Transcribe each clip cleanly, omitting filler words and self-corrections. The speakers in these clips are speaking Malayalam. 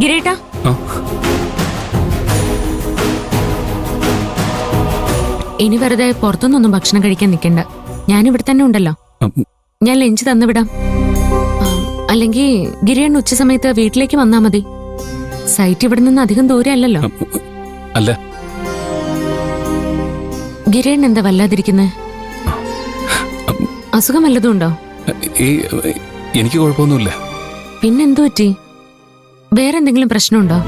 ഗിരേട്ടാ, ഇനി വെറുതെ പുറത്തുനിന്നൊന്നും ഭക്ഷണം കഴിക്കാൻ നിൽക്കണ്ട. ഞാനിവിടെ തന്നെ ഉണ്ടല്ലോ. ഞാൻ ലഞ്ച് തന്നുവിടാം. അല്ലെങ്കിൽ ഗിരിയണ്ണ ഉച്ച സമയത്ത് വീട്ടിലേക്ക് വന്നാ മതി. സൈറ്റ് ഇവിടെ നിന്ന് അധികം ദൂരം അല്ലല്ലോ. അല്ല, ഗിരിയണ്ണ എന്താ വല്ലാതിരിക്കുന്നേ? അസുഖം വല്ലതും ഉണ്ടോ? എനിക്ക് കുഴപ്പമൊന്നുമില്ല. പിന്നെന്തു പറ്റി? വേറെന്തെങ്കിലും പ്രശ്നമുണ്ടോ?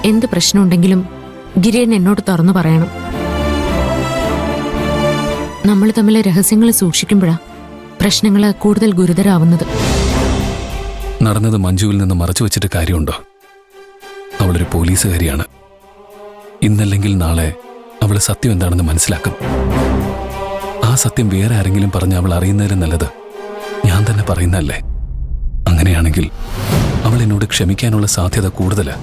എന്ത് പ്രശ്നമുണ്ടെങ്കിലും ഗിരിയൻ എന്നോട് തുറന്നു പറയണം. നമ്മൾ തമ്മിൽ രഹസ്യങ്ങൾ സൂക്ഷിക്കുമ്പോഴാ പ്രശ്നങ്ങൾ കൂടുതൽ ഗുരുതരാവുന്നത്. നടന്നത് മഞ്ജുവിൽ നിന്ന് മറച്ചു വെച്ചിട്ട് കാര്യമുണ്ടോ? അവളൊരു പോലീസുകാരിയാണ്. ഇന്നല്ലെങ്കിൽ നാളെ അവൾ സത്യം എന്താണെന്ന് മനസ്സിലാക്കും. ആ സത്യം വേറെ ആരെങ്കിലും പറഞ്ഞ് അവൾ അറിയുന്നതിലും നല്ലത് ഞാൻ തന്നെ പറയുന്നല്ലേ. അങ്ങനെയാണെങ്കിൽ അവൾ എന്നോട് ക്ഷമിക്കാനുള്ള സാധ്യത കൂടുതലാ.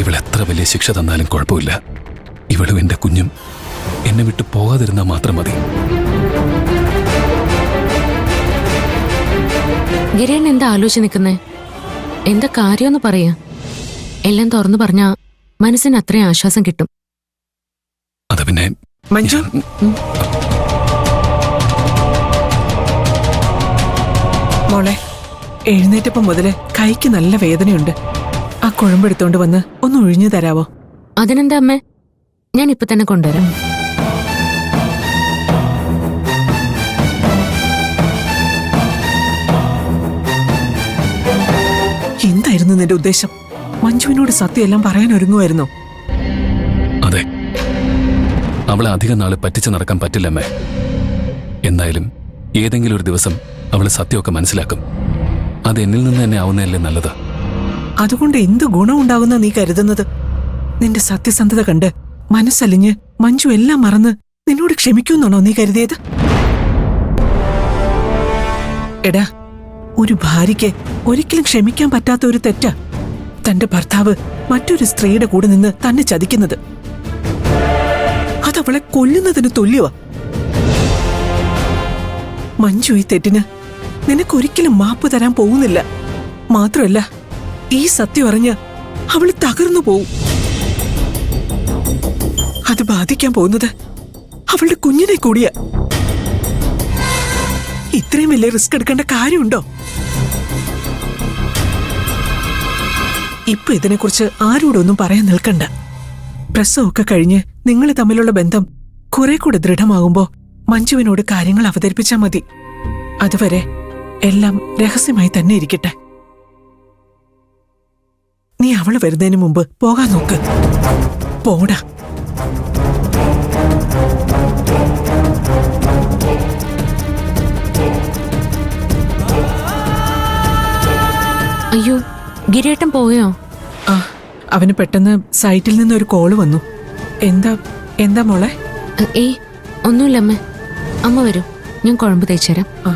ഇവൾ എത്ര വലിയ ശിക്ഷ തന്നാലും കുഴപ്പമില്ല. ഇവളും എന്റെ കുഞ്ഞും എന്നെ വിട്ടു പോകാതിരുന്നാൽ മാത്രം മതി. ഗിരേൻ എന്താ ആലോചിച്ച് നിൽക്കുന്നേ? എന്താ കാര്യമെന്ന് പറയാ. എല്ലാം തുറന്നു പറഞ്ഞാ മനസ്സിന് അത്രയും ആശ്വാസം കിട്ടും. അത് പിന്നെ മഞ്ജു, മോളെ, എഴുന്നേറ്റപ്പം മുതല് കൈക്ക് നല്ല വേദനയുണ്ട്. ആ കുഴമ്പെടുത്തോണ്ട് വന്ന് ഒന്ന് ഒഴിഞ്ഞു തരാവോ? അതിനെന്താ അമ്മേ, ഞാൻ ഇപ്പൊ തന്നെ കൊണ്ടുവരാം. എന്തായിരുന്നു നിന്റെ ഉദ്ദേശം? മഞ്ജുവിനോട് സത്യം എല്ലാം പറയാൻ ഒരുങ്ങുമായിരുന്നോ? അതെ, അവളെ അധികം നാള് പറ്റിച്ചു നടക്കാൻ പറ്റില്ലമ്മേ. എന്തായാലും ഏതെങ്കിലും ഒരു ദിവസം അവള് സത്യമൊക്കെ മനസ്സിലാക്കും. അത് എന്നിൽ നിന്ന് തന്നെ ആവുന്നതല്ലേ നല്ലത്. അതുകൊണ്ട് എന്ത് ഗുണമുണ്ടാകുന്ന നീ കരുതുന്നത്? നിന്റെ സത്യസന്ധത കണ്ട് മനസ്സലിഞ്ഞ് മഞ്ജു എല്ലാം മറന്ന് നിന്നോട് ക്ഷമിക്കുമെന്നാണോ നീ കരുതിയത്? എടാ, ഒരു ഭാര്യയ്ക്ക് ഒരിക്കലും ക്ഷമിക്കാൻ പറ്റാത്ത ഒരു തെറ്റാ തന്റെ ഭർത്താവ് മറ്റൊരു സ്ത്രീയുടെ കൂടെ നിന്ന് തന്നെ ചതിക്കുന്നത്. അതവളെ കൊല്ലുന്നതിന് തുല്യവാ. മഞ്ജു ഈ തെറ്റിന് നിനക്കൊരിക്കലും മാപ്പ് തരാൻ പോകുന്നില്ല. മാത്രമല്ല, ഈ സത്യം അറിഞ്ഞ് അവള് തകർന്നു പോവും. അത് ബാധിക്കാൻ പോകുന്നത് അവളുടെ കുഞ്ഞിനെ കൂടിയാ. ഇത്രയും വലിയ റിസ്ക് എടുക്കേണ്ട കാര്യമുണ്ടോ? ഇപ്പൊ ഇതിനെക്കുറിച്ച് ആരോടൊന്നും പറയാൻ നിൽക്കണ്ട. പ്രസവമൊക്കെ കഴിഞ്ഞ് നിങ്ങൾ തമ്മിലുള്ള ബന്ധം കുറെ കൂടെ ദൃഢമാകുമ്പോ മഞ്ജുവിനോട് കാര്യങ്ങൾ അവതരിപ്പിച്ചാൽ മതി. അതുവരെ എല്ലാം രഹസ്യമായി തന്നെ ഇരിക്കട്ടെ. നീ അവള് വരുന്നതിന് മുമ്പ് പോകാൻ നോക്ക്. പോടാ. അയ്യോ, ഗിരിയേട്ടൻ പോയോ? ആ, അവന് പെട്ടെന്ന് സൈറ്റിൽ നിന്ന് ഒരു കോള് വന്നു. എന്താ മോളെ? ഏയ്, ഒന്നുമില്ല അമ്മ. അമ്മ വരൂ, ഞാൻ കുഴമ്പ് തേച്ചുതരാം. ആ